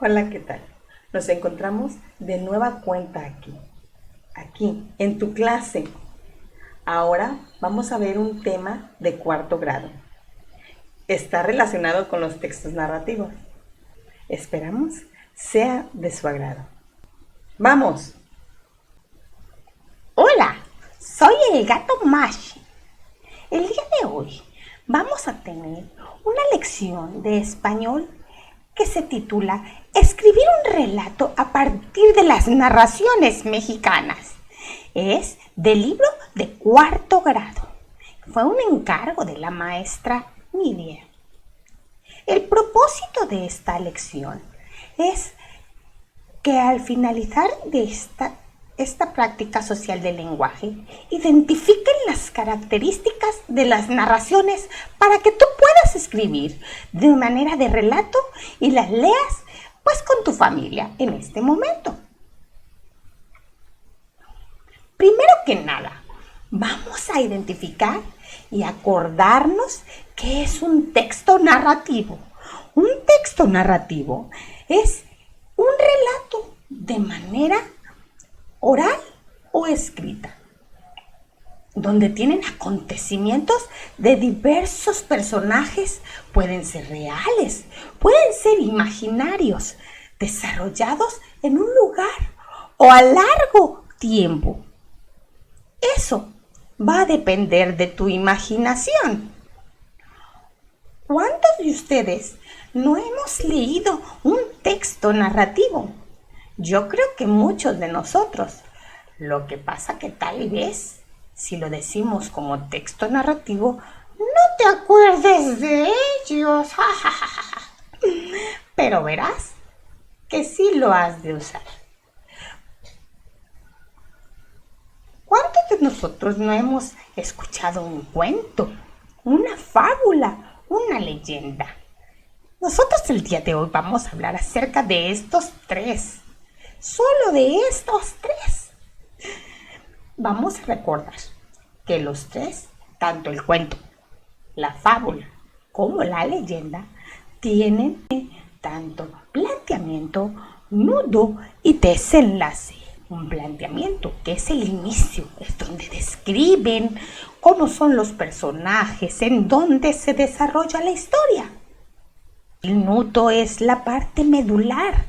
Hola, ¿qué tal? Nos encontramos de nueva cuenta aquí, en tu clase. Ahora vamos a ver un tema de cuarto grado. Está relacionado con los textos narrativos. Esperamos sea de su agrado. ¡Vamos! Hola, soy el gato Mash. El día de hoy vamos a tener una lección de español que se titula Escribir un relato a partir de las narraciones mexicanas. Es del libro de cuarto grado. Fue un encargo de la maestra Nidia. El propósito de esta lección es que al finalizar de esta práctica social del lenguaje, identifiquen las características de las narraciones para que tú puedas escribir de manera de relato y las leas pues con tu familia en este momento. Primero que nada, vamos a identificar y acordarnos qué es un texto narrativo. Un texto narrativo es un relato de manera oral o escrita, donde tienen acontecimientos de diversos personajes, pueden ser reales, pueden ser imaginarios, desarrollados en un lugar o a largo tiempo. Eso va a depender de tu imaginación. ¿Cuántos de ustedes no hemos leído un texto narrativo? Yo creo que muchos de nosotros. Lo que pasa que tal vez, si lo decimos como texto narrativo, no te acuerdes de ellos. Pero verás que sí lo has de usar. ¿Cuántos de nosotros no hemos escuchado un cuento, una fábula, una leyenda? Nosotros el día de hoy vamos a hablar acerca de estos tres. Solo de estos tres. Vamos a recordar que los tres, tanto el cuento, la fábula como la leyenda, tienen tanto planteamiento, nudo y desenlace. Un planteamiento que es el inicio, es donde describen cómo son los personajes, en dónde se desarrolla la historia. El nudo es la parte medular,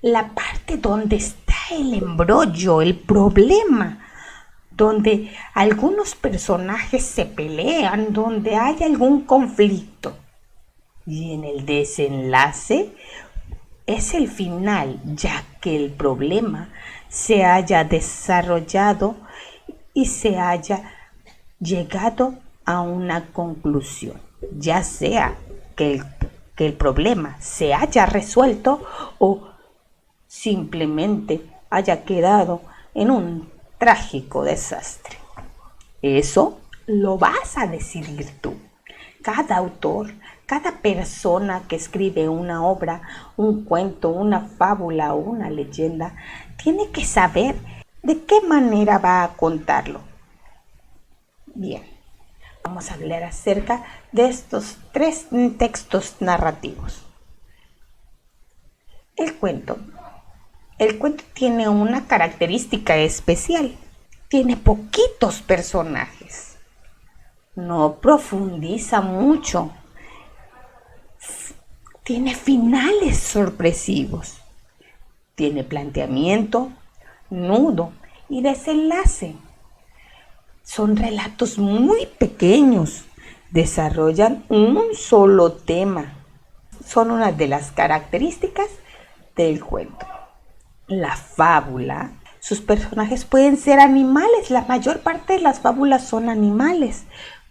la parte donde está el embrollo, el problema, donde algunos personajes se pelean, donde hay algún conflicto. Y en el desenlace es el final, ya que el problema se haya desarrollado y se haya llegado a una conclusión, ya sea que el problema se haya resuelto o simplemente haya quedado en un trágico desastre. Eso lo vas a decidir tú. Cada autor, cada persona que escribe una obra, un cuento, una fábula o una leyenda, tiene que saber de qué manera va a contarlo. Bien, vamos a hablar acerca de estos tres textos narrativos. El cuento. El cuento tiene una característica especial. Tiene poquitos personajes. No profundiza mucho. Tiene finales sorpresivos. Tiene planteamiento, nudo y desenlace. Son relatos muy pequeños. Desarrollan un solo tema. Son una de las características del cuento. La fábula, sus personajes pueden ser animales. La mayor parte de las fábulas son animales.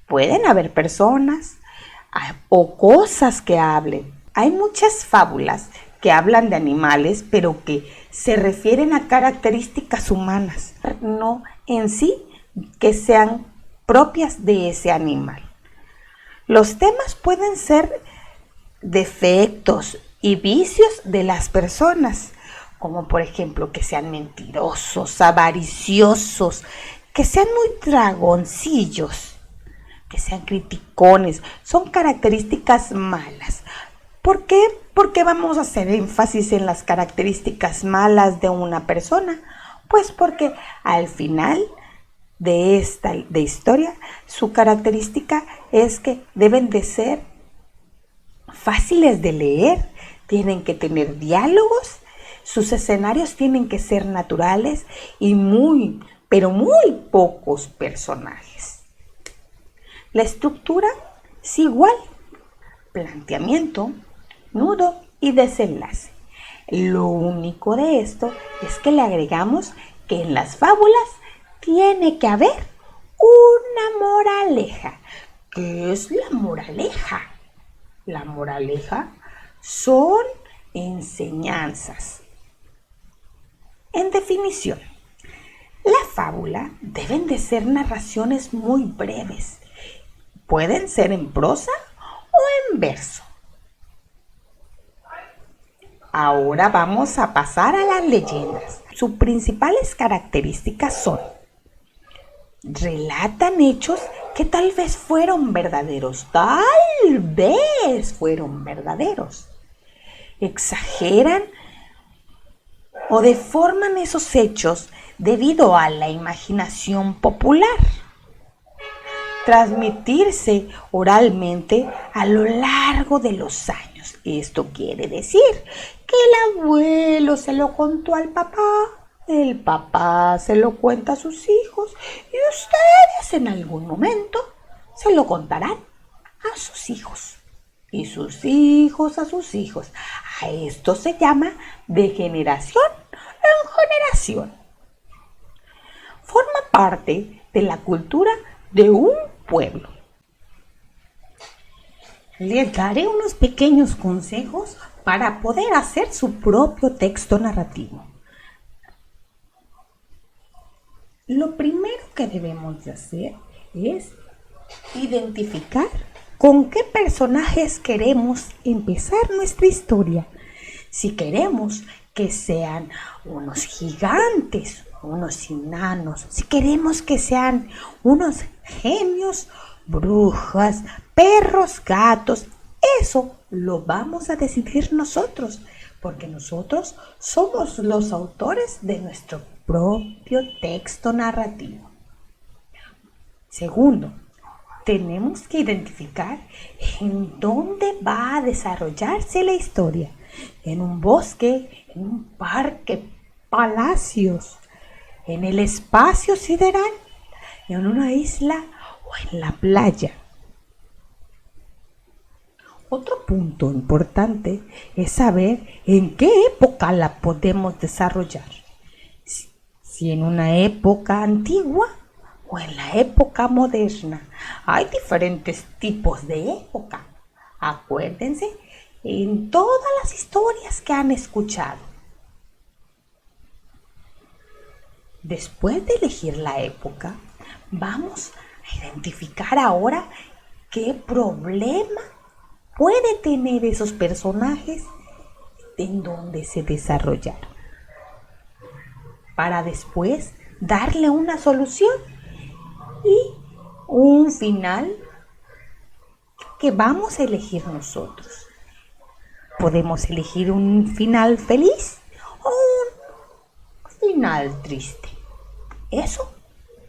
Pueden haber personas o cosas que hablen. Hay muchas fábulas que hablan de animales, pero que se refieren a características humanas, no en sí que sean propias de ese animal. Los temas pueden ser defectos y vicios de las personas, como por ejemplo que sean mentirosos, avariciosos, que sean muy dragoncillos, que sean criticones. Son características malas. ¿Por qué? ¿Por qué vamos a hacer énfasis en las características malas de una persona? Pues porque al final de esta historia, su característica es que deben de ser fáciles de leer, tienen que tener diálogos, sus escenarios tienen que ser naturales y pero muy pocos personajes. La estructura es igual: planteamiento, nudo y desenlace. Lo único de esto es que le agregamos que en las fábulas tiene que haber una moraleja. ¿Qué es la moraleja? La moraleja son enseñanzas. En definición, la fábula deben de ser narraciones muy breves. Pueden ser en prosa o en verso. Ahora vamos a pasar a las leyendas. Sus principales características son: relatan hechos que tal vez fueron verdaderos. Exageran o deforman esos hechos debido a la imaginación popular. Transmitirse oralmente a lo largo de los años. Esto quiere decir que el abuelo se lo contó al papá, el papá se lo cuenta a sus hijos y ustedes en algún momento se lo contarán a sus hijos y sus hijos a sus hijos. A esto se llama de generación en generación. Forma parte de la cultura de un pueblo. Les daré unos pequeños consejos para poder hacer su propio texto narrativo. Lo primero que debemos de hacer es identificar con qué personajes queremos empezar nuestra historia. Si queremos que sean unos gigantes, unos enanos, si queremos que sean unos genios, brujas, perros, gatos, eso lo vamos a decidir nosotros, porque nosotros somos los autores de nuestro propio texto narrativo. Segundo, tenemos que identificar en dónde va a desarrollarse la historia. En un bosque, en un parque, palacios, en el espacio sideral, en una isla o en la playa. Otro punto importante es saber en qué época la podemos desarrollar. Si en una época antigua o en la época moderna. Hay diferentes tipos de época. Acuérdense en todas las historias que han escuchado. Después de elegir la época, vamos a identificar ahora qué problema puede tener esos personajes en donde se desarrollaron, para después darle una solución y un final que vamos a elegir nosotros. Podemos elegir un final feliz o un final triste. Eso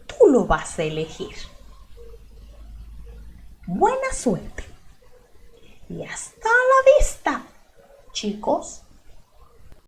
tú lo vas a elegir. Buena suerte y hasta la vista, chicos.